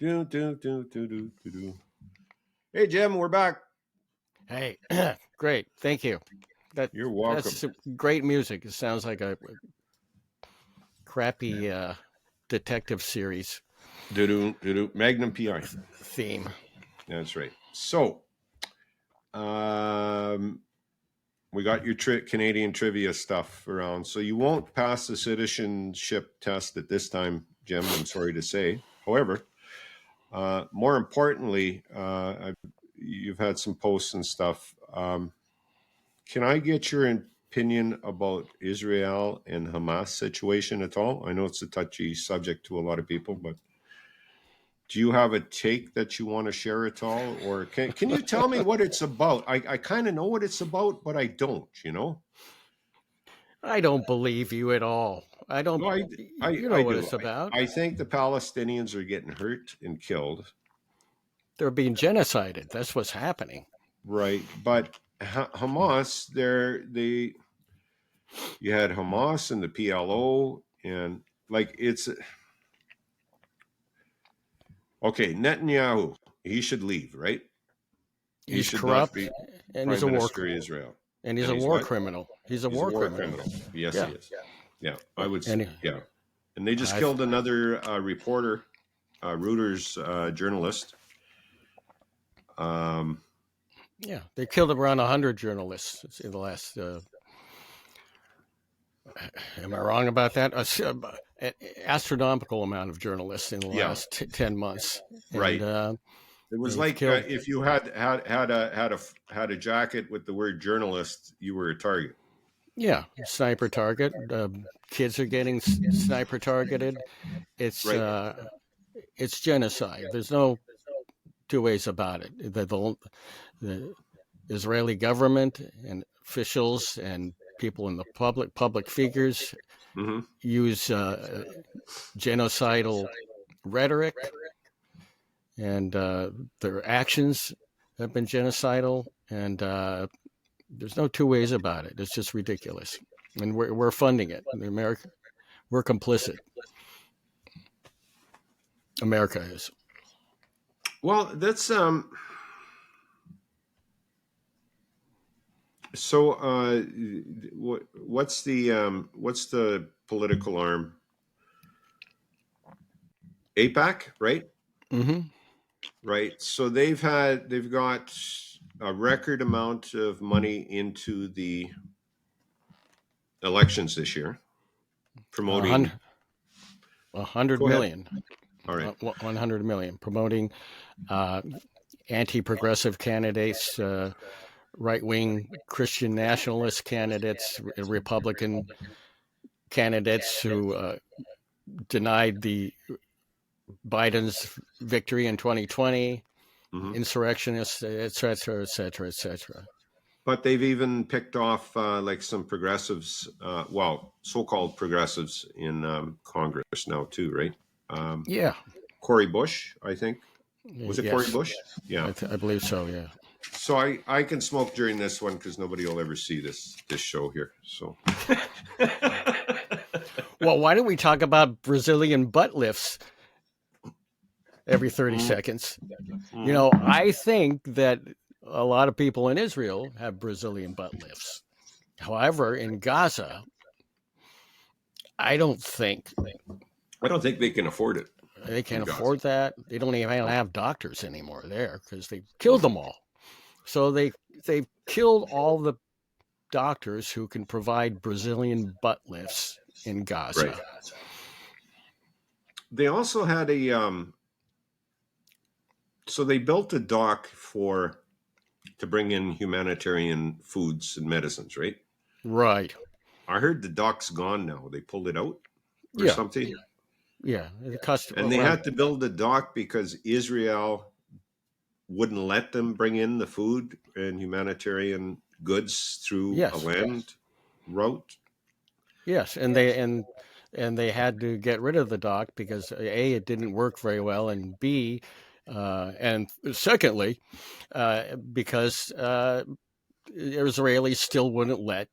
Do, do, do, do, do, do, do. Hey, Jim, we're back. Hey, great. Thank you. You're welcome. That's great music. It sounds like a crappy detective series Magnum PI theme. That's right. So, we got your Canadian trivia stuff around. So you won't pass the citizenship test at this time, Jim, I'm sorry to say. However, more importantly, you've had some posts and stuff. Can I get your opinion about Israel and Hamas situation at all? I know it's a touchy subject to a lot of people, but do you have a take that you want to share at all? Or can you tell me what it's about? I kind of know what it's about, but I don't, I don't believe you at all. I don't. No, you know what do. it's about. I think the Palestinians are getting hurt and killed. They're being genocided. That's what's happening. Right. But Hamas, you had Hamas and the PLO, and like it's okay. Netanyahu, he should leave, right? He's corrupt, and he's a war criminal. Israel, and he's a war criminal. He's a war criminal. Yes, he is. Yeah, I would say. Yeah, and they just killed another reporter, Reuters journalist. Yeah, they killed around 100 journalists in the last. Am I wrong about that? An astronomical amount of journalists in the last 10 months. Right. And, it was like if you had a jacket with the word journalist, you were a target. Yeah, sniper target. Kids are getting sniper targeted. It's genocide. There's no two ways about it. The Israeli government and officials and people in the public figures use genocidal rhetoric, and their actions have been genocidal, and there's no two ways about it. It's just ridiculous, and we're funding it. We're complicit. America is. Well, that's So, what's the political arm? AIPAC, right? Mm-hmm. Right. So they've got a record amount of money into the elections this year, promoting 100 million. All right, 100 million promoting anti-progressive candidates. Right-wing Christian nationalist candidates, Republican candidates who denied the Biden's victory in 2020, insurrectionists, et cetera, et cetera, et cetera. But they've even picked off like some progressives, so-called progressives in Congress now too, right? Yeah. Cory Bush, I think. Was it Cory Bush? Yeah. I believe so, yeah. So I can smoke during this one because nobody will ever see this show here. So, well, why don't we talk about Brazilian butt lifts every 30 seconds? You know, I think that a lot of people in Israel have Brazilian butt lifts. However, in Gaza, I don't think they can afford it. They can't afford that. They don't even have doctors anymore there because they killed them all. So they've killed all the doctors who can provide Brazilian butt lifts in Gaza. Right. They also had so they built a dock to bring in humanitarian foods and medicines, right? Right. I heard the dock's gone now. They pulled it out or something. Yeah. And they had to build a dock because Israel wouldn't let them bring in the food and humanitarian goods through a land route. Yes, and they had to get rid of the dock because A, it didn't work very well, and B, and secondly, because Israelis still wouldn't let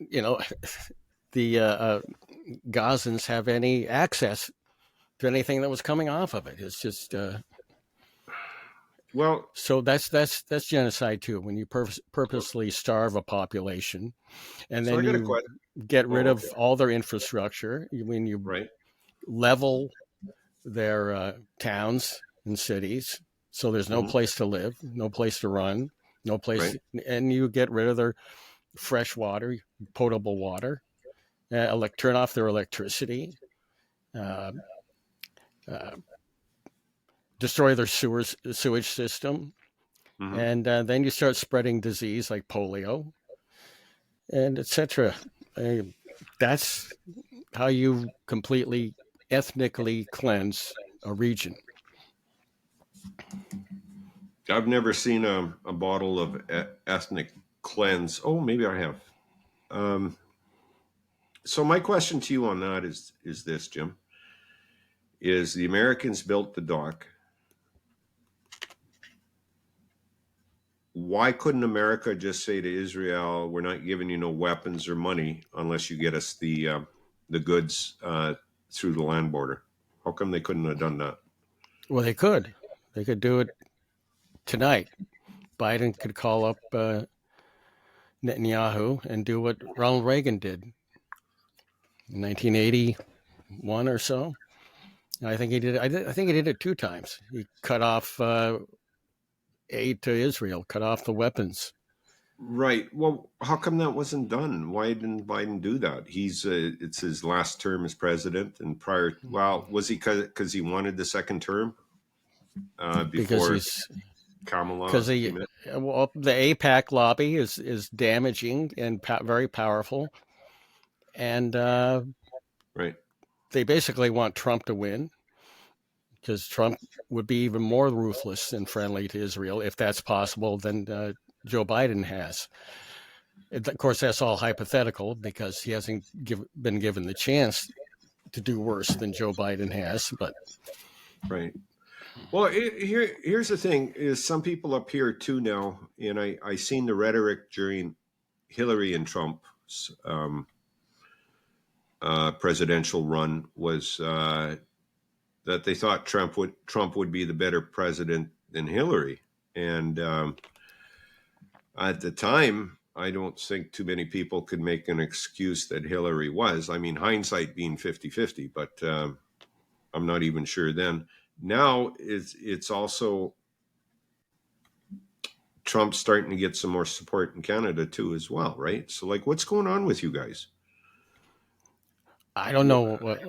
the Gazans have any access to anything that was coming off of it. It's just Well, so that's genocide too. When you purposely starve a population, and so I then got a you question. get rid Oh, of okay. all their infrastructure, when you Right. level their towns and cities, so there's no Hmm. place to live, no place to run, no place, Right. and you get rid of their fresh water, potable water, turn off their electricity, uh, uh, destroy their sewage system, Hmm. and then you start spreading disease like polio and etc. That's how you completely ethnically cleanse a region. I've never seen a bottle of ethnic cleanse. Oh, maybe I have. Um, so my question to you on that is this, Jim: is the Americans built the dock? Why couldn't America just say to Israel, "We're not giving you no weapons or money unless you get us the goods through the land border"? How come they couldn't have done that? Well, they could do it tonight. Biden could call up Netanyahu and do what Ronald Reagan did in 1981 or so. I think he did. I think he did it 2 times. He cut off aid to Israel, cut off the weapons. Right. Well, how come that wasn't done? Why didn't Biden do that? It's his last term as president, and prior. Well, was he because he wanted the second term because before he's Kamala because the came in? well, the APAC lobby is damaging and very powerful, and Right. they basically want Trump to win because Trump would be even more ruthless and friendly to Israel if that's possible than Joe Biden has. Of course, that's all hypothetical because he hasn't been given the chance to do worse than Joe Biden has. But Right. Well, here's the thing: is some people up here too now, and I seen the rhetoric during Hillary and Trump's presidential run was that they thought Trump would be the better president than Hillary, and at the time, I don't think too many people could make an excuse that Hillary was. I mean, hindsight being 50-50, but I'm not even sure then. Now it's also Trump's starting to get some more support in Canada too, as well, right? So, like, what's going on with you guys? I don't know what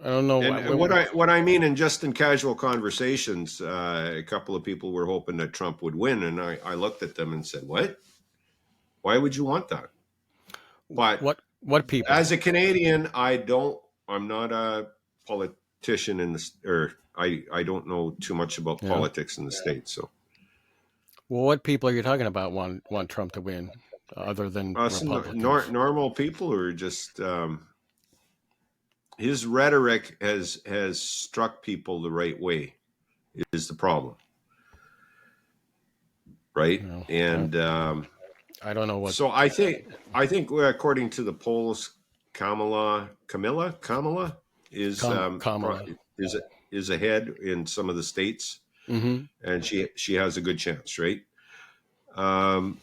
I don't know And what I mean, in just in casual conversations, a couple of people were hoping that Trump would win, and I looked at them and said, "What? Why would you want that?" But what people. as a Canadian, I'm not a politician in the or I don't know too much about Yeah. politics in the States. So, Well, what people are you talking about want Trump to win, other than some Republicans? normal people who are just his rhetoric has struck people the right way is the problem, right? You know, And I don't know what so I think according to the polls, Kamala is Kamala. is is ahead in some of the states, Mm-hmm. and she has a good chance, right? Um,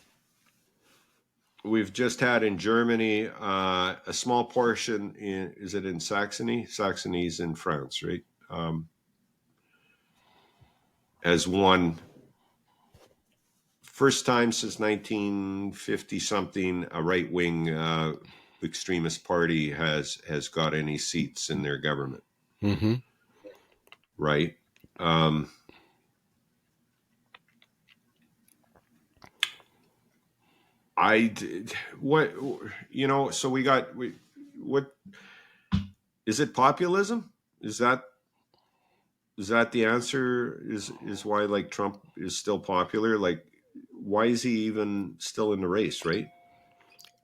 we've just had in Germany a small portion in, is it in Saxony? Saxony's in France, right? Has won first time since 1950 something a right wing extremist party has got any seats in their government, Mm-hmm. right? Um, I did, what so what is it populism? Is that the answer? Is why like Trump is still popular? Like why is he even still in the race, right?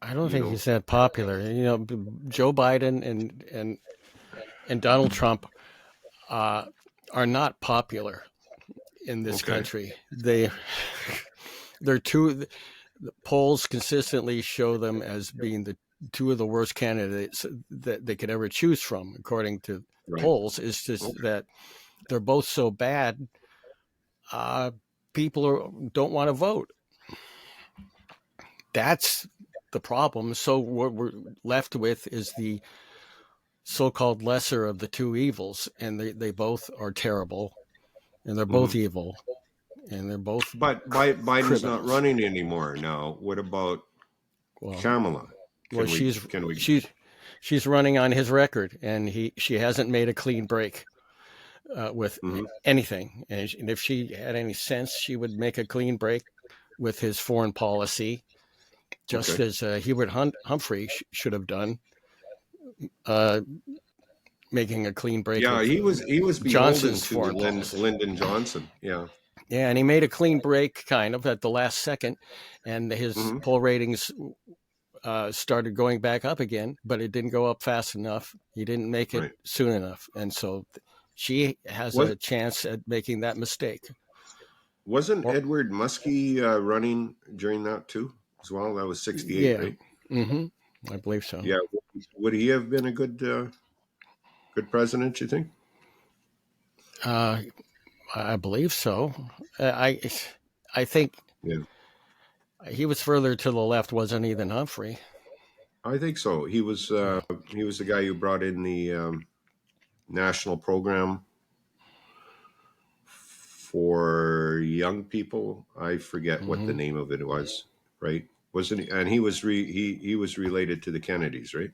I don't You think know, he's that popular. Joe Biden and Donald Trump uh, are not popular in this okay. country. They're two. The polls consistently show them as being the two of the worst candidates that they could ever choose from, according to Right. polls is just Okay. that they're both so bad. People don't want to vote. That's the problem. So what we're left with is the so-called lesser of the two evils, and they both are terrible, and they're both Mhm. evil, and they're both But Biden's not criminals. running anymore now. What about Well, Kamala? well, Can we? Can we? she's running on his record, and she hasn't made a clean break with Mhm. anything. And if she had any sense, she would make a clean break with his foreign policy, just Okay. as Hubert Humphrey should have done, uh, making a clean break Yeah, of he was beholden Johnson's to foreign policy. Lyndon Johnson. Yeah. Yeah, and he made a clean break kind of at the last second, and his Hmm. poll ratings started going back up again, but it didn't go up fast enough. He didn't make it Right. soon enough, and so she has Was a chance at making that mistake. wasn't Or Edward Muskie running during that too as well? That was 68, yeah, right? hmm I believe so. Yeah. Would he have been a good president? You think? Uh, I believe so. I think Yeah, he was further to the left, wasn't he, than Humphrey? I think so. He was the guy who brought in the national program for young people. I forget what the hmm name of it was. Right? Wasn't he? And he was related to the Kennedys, right?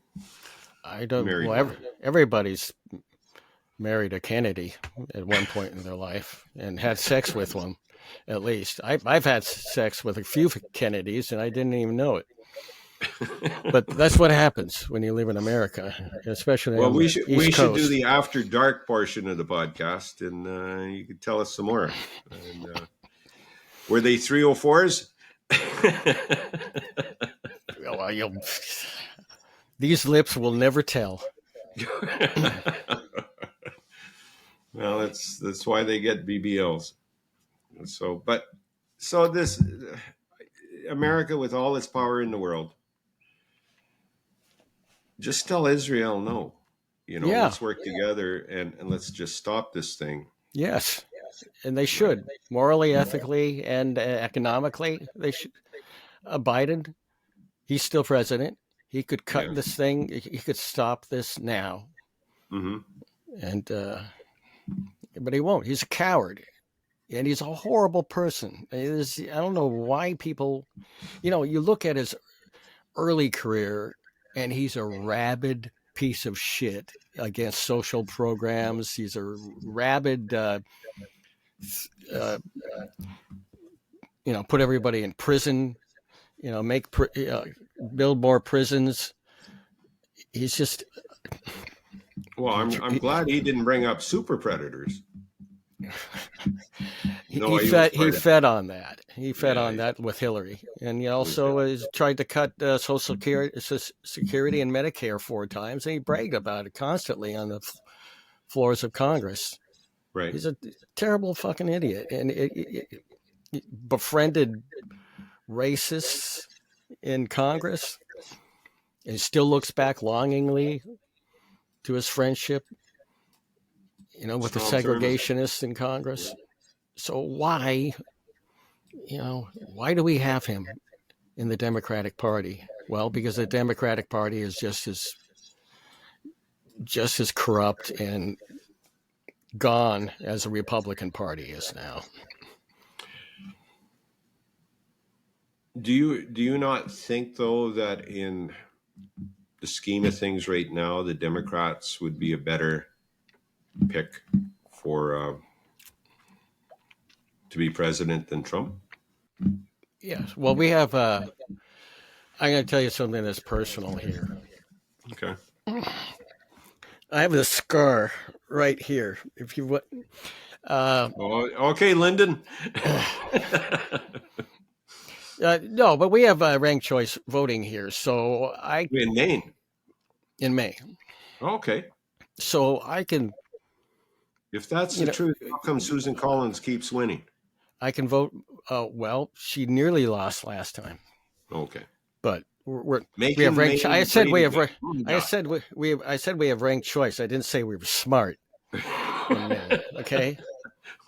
I don't. Married Well, one. everybody's married a Kennedy at one point in their life and had sex with one, at least. I've had sex with a few Kennedys and I didn't even know it. But that's what happens when you live in America, especially Well, on the we East should do Coast. the after dark portion of the podcast, and you could tell us some more. And were they 304s? Well, these lips will never tell. Well, that's why they get BBLs. So, but so this America with all its power in the world, just tell Israel no. You know, Yeah, let's work together and let's just stop this thing. yes. And they Right. should, morally, ethically, and economically. They should. Biden, he's still president. He could cut Yeah. this thing, he could stop this now. Mm-hmm. And, but he won't. He's a coward. And he's a horrible person. I don't know why people, you look at his early career and he's a rabid piece of shit against social programs. He's a rabid, uh, put everybody in prison, make, build more prisons. He's just, Well, I'm he, glad he didn't bring up super predators. No, he he was fed he part of. fed on that. He fed Yeah, on that with Hillary, and he he did. also has tried to cut Social Security and Medicare 4 times, and he bragged about it constantly on the floors of Congress. Right. He's a terrible fucking idiot, and it befriended racists in Congress, and still looks back longingly to his friendship, with the Strong terms. segregationists in Congress. So why do we have him in the Democratic Party? Well, because the Democratic Party is just as corrupt and gone as the Republican Party is now. Do you not think though that in the scheme of things right now, the Democrats would be a better pick for to be president than Trump? Yes. Well, we have. I'm going to tell you something that's personal here. Okay. I have this scar right here. If you would. Oh, okay, Lyndon. No, but we have ranked choice voting here, so In Maine. in May, Okay. so I can, If that's you the know, truth, how come Susan Collins keeps winning? I can vote. Well, she nearly lost last time, Okay. but we have Making ranked. I Maine said we great have. again. I said I said we have ranked choice. I didn't say we were smart in Maine. Okay.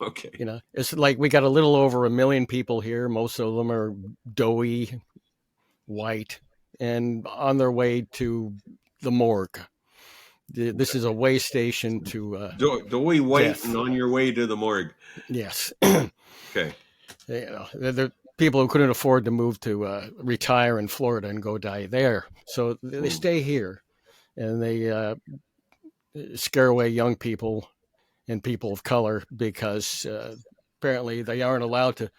Okay. You know, it's like we got a little over 1 million people here. Most of them are doughy, white, and on their way to the morgue. This is a way station to Doughy white death. and on your way to the morgue. Yes. Okay. You know, they're people who couldn't afford to move to retire in Florida and go die there. So they stay here and they scare away young people and people of color because apparently they aren't allowed to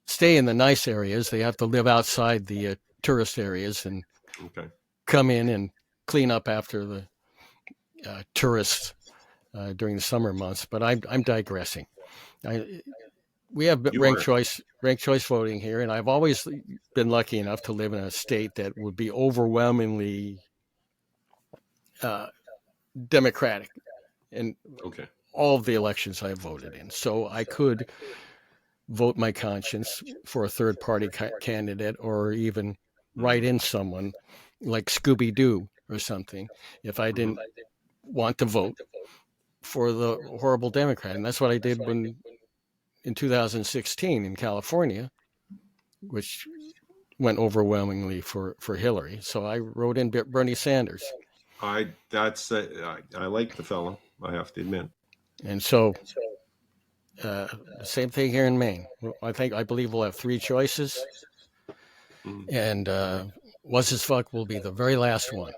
stay in the nice areas. They have to live outside the tourist areas and come in and clean up after the tourists during the summer months. But I'm digressing. We have ranked choice voting here, and I've always been lucky enough to live in a state that would be overwhelmingly Democratic in all of the elections I voted in. So I could vote my conscience for a third party candidate or even write in someone like Scooby Doo or something if I didn't want to vote for the horrible Democrat. And that's what I did when in 2016 in California, which went overwhelmingly for Hillary. So I wrote in Bernie Sanders. I like the fellow, I have to admit. And so same thing here in Maine. I believe we'll have 3 choices. And What's His Fuck will be the very last one.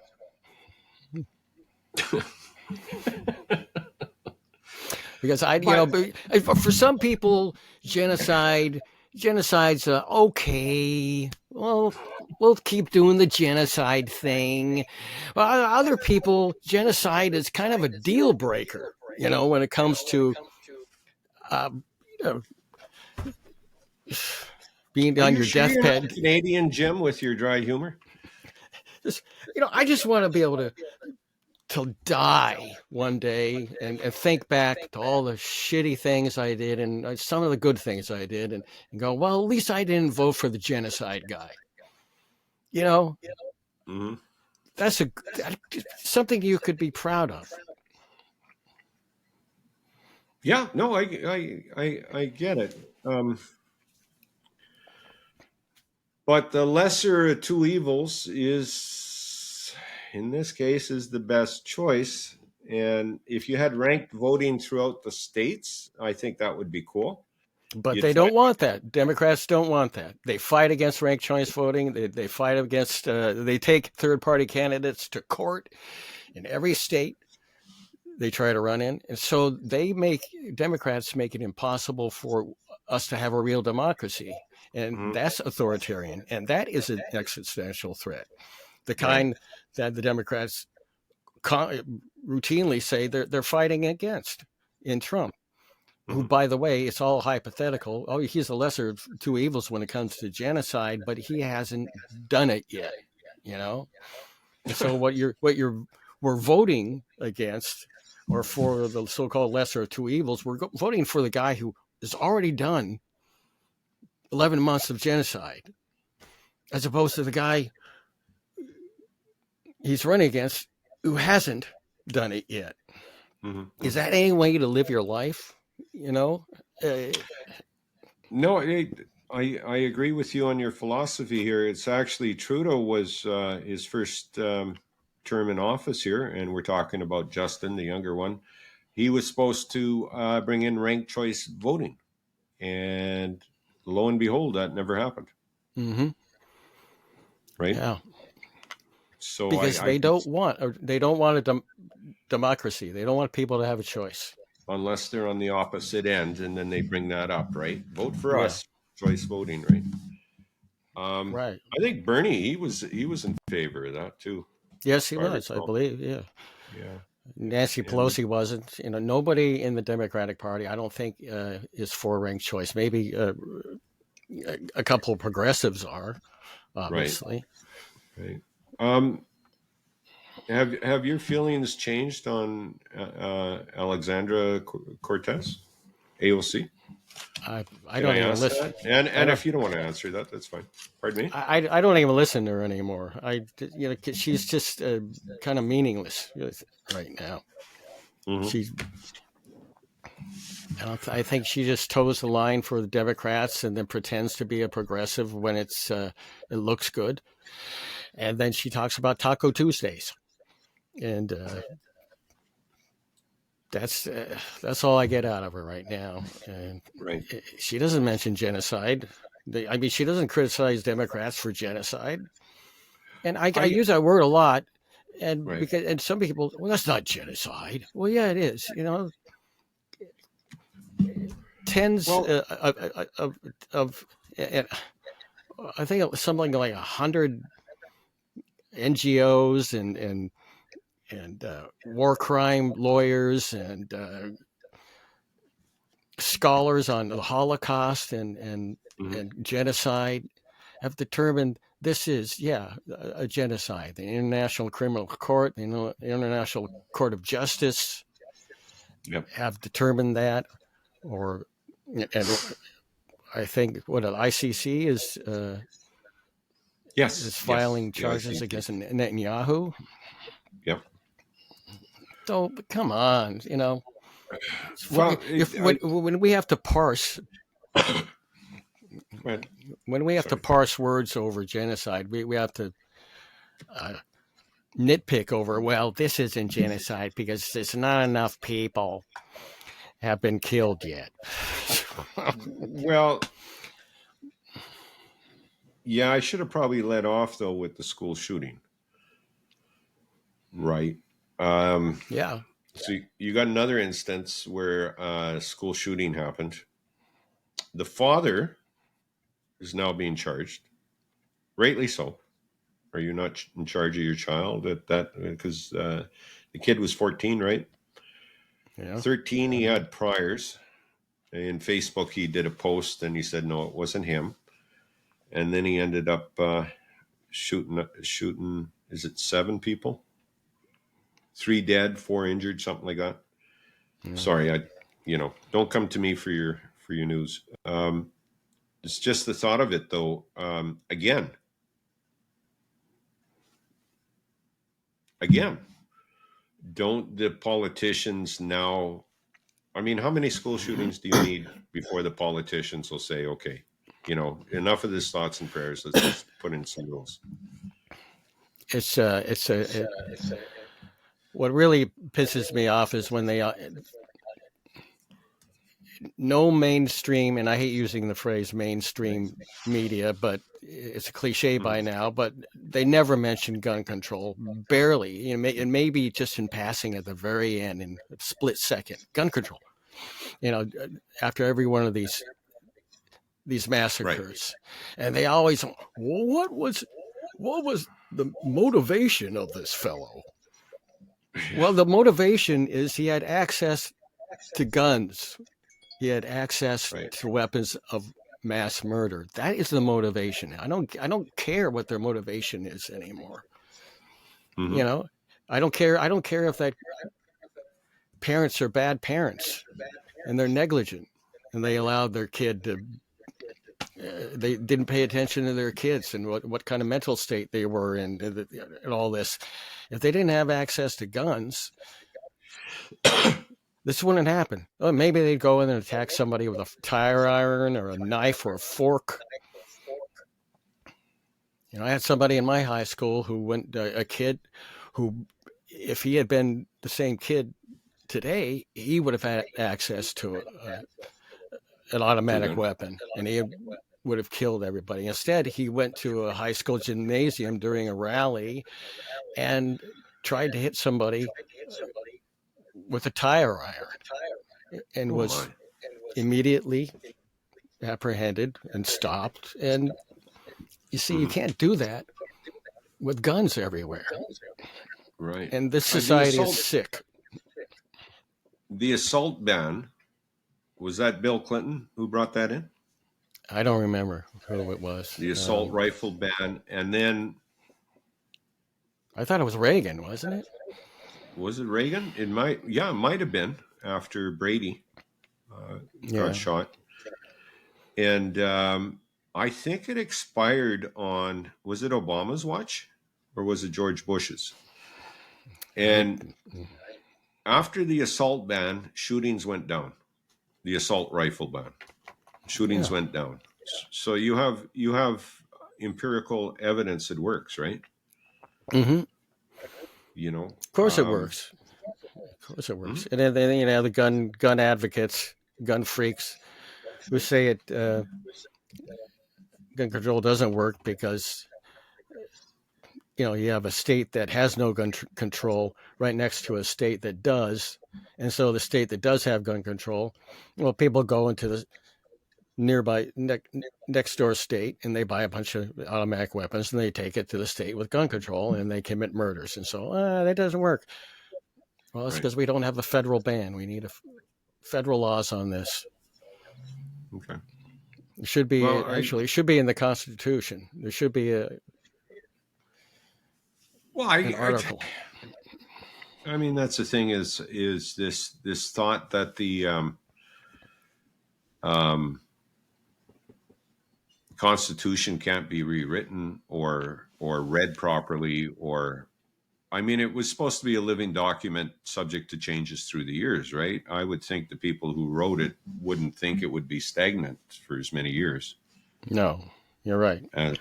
Because for some people, genocide's okay. Well, we'll keep doing the genocide thing. Well, other people, genocide is kind of a deal breaker. You know, when it comes to being on your deathbed. Canadian Jim with your dry humor. I just want to be able to die one day and think back to all the shitty things I did and some of the good things I did and go, well, at least I didn't vote for the genocide guy. You know, that's something you could be proud of. Yeah, no, I get it. But the lesser of two evils is, in this case, is the best choice. And if you had ranked voting throughout the states, I think that would be cool. But they don't want that. Democrats don't want that. They fight against ranked choice voting. They fight against, they take third-party candidates to court in every state they try to run in. And so Democrats make it impossible for us to have a real democracy. And that's authoritarian. And that is an existential threat. The kind that the Democrats routinely say they're fighting against in Trump, who, by the way, it's all hypothetical. Oh, he's the lesser of two evils when it comes to genocide, but he hasn't done it yet, you know? And so we're voting against, or for the so-called lesser of two evils, we're voting for the guy who has already done 11 months of genocide, as opposed to the guy he's running against who hasn't done it yet. Is that any way to live your life? You know? No, I agree with you on your philosophy here. It's actually Trudeau was his first term in office here, and we're talking about Justin, the younger one. He was supposed to bring in ranked choice voting, and lo and behold, that never happened. Right? Yeah. So because they don't want a democracy. They don't want people to have a choice. Unless they're on the opposite end, and then they bring that up, right? Vote for us, choice voting, right? Right. I think Bernie, he was in favor of that too. Yes, he was. I believe. Yeah. Yeah. Nancy Pelosi wasn't. You know, nobody in the Democratic Party, I don't think, is for ranked choice. Maybe a couple of progressives are, obviously. Right. Have your feelings changed on Alexandra Cortez, AOC? I Can don't I even ask listen. that? And if you don't want to answer that, that's fine. Pardon me? I don't even listen to her anymore. She's just kind of meaningless right now. Mm-hmm. She's I think she just toes the line for the Democrats and then pretends to be a progressive when it looks good. And then she talks about Taco Tuesdays, and that's all I get out of her right now. And Right. she doesn't mention genocide. I mean, she doesn't criticize Democrats for genocide. And I use that word a lot, and Right. because some people, well, that's not genocide. Well, yeah, it is. Tens Well, of I think it was something like 100 NGOs and war crime lawyers and scholars on the Holocaust and mhm. genocide have determined this is a genocide. The International Criminal Court, the International Court of Justice Yep. have determined that, and I think what an ICC is Yes. Yes. filing The charges ICC. against Netanyahu. Yep. So come on, Well, if when we have to parse go ahead. when we have to Sorry. parse words over genocide, we have to nitpick over, well, this isn't genocide because there's not enough people have been killed yet. Well, yeah, I should have probably led off though with the school shooting, right? Yeah. So you got another instance where a school shooting happened. The father is now being charged, rightly so. Are you not in charge of your child at that? Because the kid was 14, right? Yeah. 13, he had priors. In Facebook, he did a post and he said, no, it wasn't him. And then he ended up shooting, is it 7 people? 3 dead, 4 injured, something like that. Yeah. Sorry, don't come to me for your news. It's just the thought of it, though. Again, don't the politicians now? I mean, how many school shootings do you need before the politicians will say, okay, enough of this thoughts and prayers. Let's just put in some rules. What really pisses me off is when they no mainstream, and I hate using the phrase mainstream media, but it's a cliche by now, but they never mention gun control, barely, and maybe just in passing at the very end in a split second. Gun control, after every one of these massacres, right. And they always, well, what was the motivation of this fellow? Well, the motivation is he had access to guns. He had access to weapons of mass murder. That is the motivation. I don't care what their motivation is anymore. Mm-hmm. I don't care. I don't care if that parents are bad parents and they're negligent and they allowed their kid to. They didn't pay attention to their kids and what kind of mental state they were in and all this. If they didn't have access to guns, this wouldn't happen. Well, maybe they'd go in and attack somebody with a tire iron or a knife or a fork. I had somebody in my high school who a kid who, if he had been the same kid today, he would have had access to an automatic weapon, and he would have killed everybody. Instead, he went to a high school gymnasium during a rally and tried to hit somebody with a tire iron and was immediately apprehended and stopped. And you see, you can't do that with guns everywhere. Right. And this society is sick. The assault ban, was that Bill Clinton who brought that in? I don't remember who it was. The assault rifle ban. And then I thought it was Reagan, wasn't it? Was it Reagan? It might have been after Brady got shot. And I think it expired on, was it Obama's watch or was it George Bush's? And after the assault ban, shootings went down. The assault rifle ban, shootings Yeah. went down. So you have empirical evidence it works, right? Mm-hmm. You know, Of course it works. Of course it hmm? works. And then you know the gun advocates, gun freaks who say it gun control doesn't work because you know you have a state that has no gun control right next to a state that does, and so the state that does have gun control, well, people go into the nearby next door state and they buy a bunch of automatic weapons and they take it to the state with gun control and they commit murders, and so that doesn't work. Well, it's Right. because we don't have a federal ban. We need federal laws on this. Okay. It should be Well, actually it should be in the Constitution. There should be well, an article. I mean, that's the thing is this thought that the um, Constitution can't be rewritten or read properly, or I mean, it was supposed to be a living document subject to changes through the years, right? I would think the people who wrote it wouldn't think it would be stagnant for as many years No, you're right. as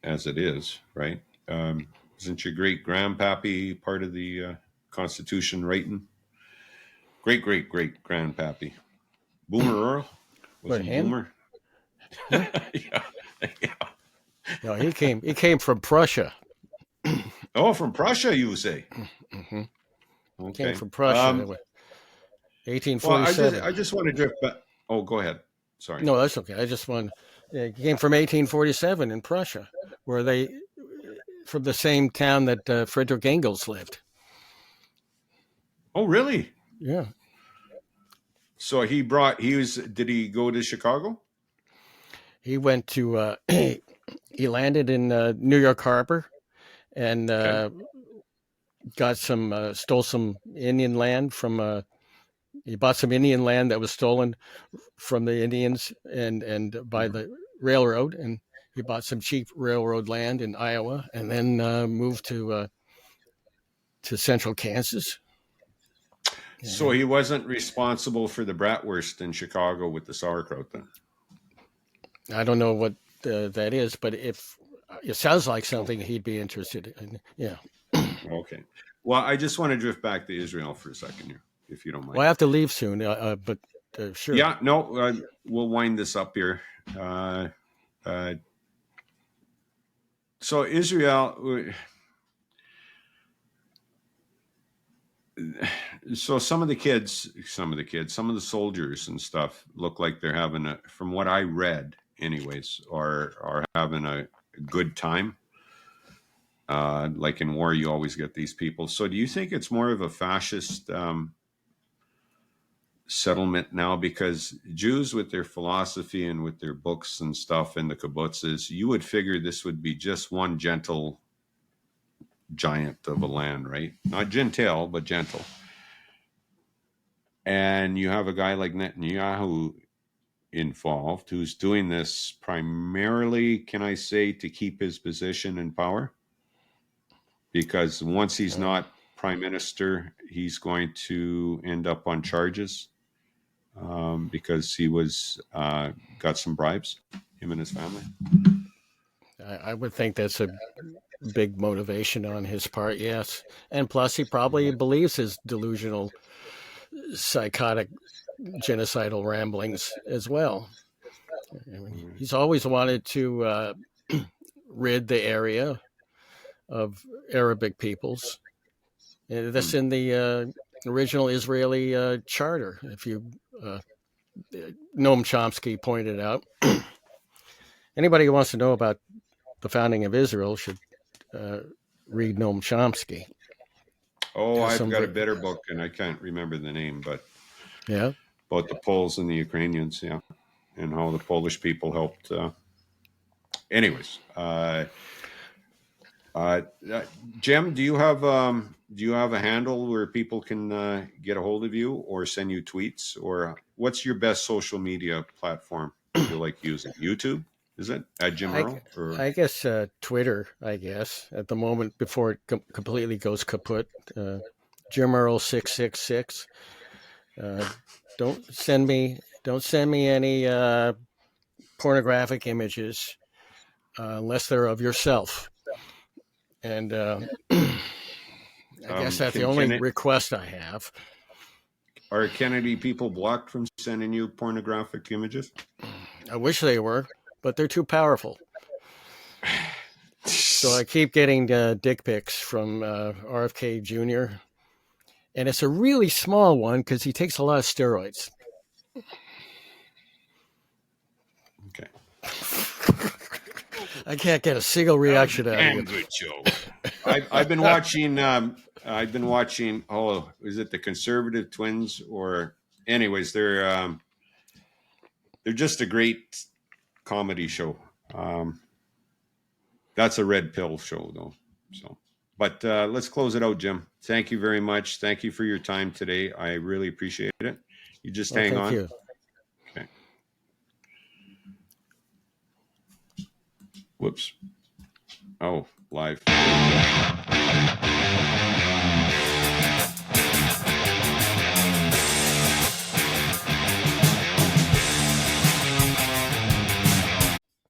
as it is, right? Isn't your great grandpappy part of the Constitution writing? Great great great grandpappy, Boomer Earl, was But he him? Boomer? Yeah. Yeah, yeah. No, he came from Prussia. Oh, from Prussia, you say? Mm-hmm. Came Okay. from Prussia. Well, I 1847. just want to drift back. Oh, go ahead. Sorry. No, that's okay. I just want. It came from 1847 in Prussia, where they from the same town that Frederick Engels lived. Oh, really? Yeah, So did he go to Chicago? he went to. He landed in New York Harbor and Okay. stole some Indian land from. He bought some Indian land that was stolen from the Indians and by Mhm. the railroad, and he bought some cheap railroad land in Iowa, and then moved to central Kansas. So And he wasn't responsible for the bratwurst in Chicago with the sauerkraut then? I don't know what that is, but if it sounds like something he'd be interested in, yeah. Okay. Well, I just want to drift back to Israel for a second here, if you don't Well, mind. I have to leave soon, but sure. Yeah, no, we'll wind this up here. Uh, uh, so Israel, so some of the soldiers and stuff look like they're having from what I read, anyways, are having a good time. Like in war, you always get these people. So, do you think it's more of a fascist settlement now? Because Jews, with their philosophy and with their books and stuff in the kibbutzes, you would figure this would be just one gentle giant of a land, right? Not gentile, but gentle. And you have a guy like Netanyahu involved who's doing this primarily, can I say, to keep his position in power? Because once he's Uh, not prime minister, he's going to end up on charges because he was got some bribes, him and his family. I would think that's a big motivation on his part, yes. And plus, he probably believes his delusional, psychotic, genocidal ramblings as well. I mean, he's always wanted to rid the area of Arabic peoples. That's in the original Israeli charter. If you Noam Chomsky pointed out, anybody who wants to know about the founding of Israel should uh, read Noam Chomsky. Oh, Has I've some, got a better book, and I can't remember the name, but yeah, about the Poles and the Ukrainians, yeah, and how the Polish people helped. Anyways, uh, Jim, do you have a handle where people can get a hold of you or send you tweets, or what's your best social media platform? you like using? YouTube? Is it at Jim Earl? Or I guess Twitter. I guess at the moment before it completely goes kaput. Jim Earl 666. Don't send me any pornographic images unless they're of yourself. And I guess that's the only request I have. Are Kennedy people blocked from sending you pornographic images? I wish they were, but they're too powerful. So I keep getting dick pics from RFK Jr. And it's a really small one because he takes a lot of steroids. Okay. I can't get a single reaction out of you. Good show. I've been watching. Oh, is it the Conservative Twins? Or, anyways, they're just a great comedy show. That's a red pill show, though. So, but let's close it out, Jim. Thank you very much. Thank you for your time today. I really appreciate it. You just hang on. Thank you. Okay. Whoops. Oh, live.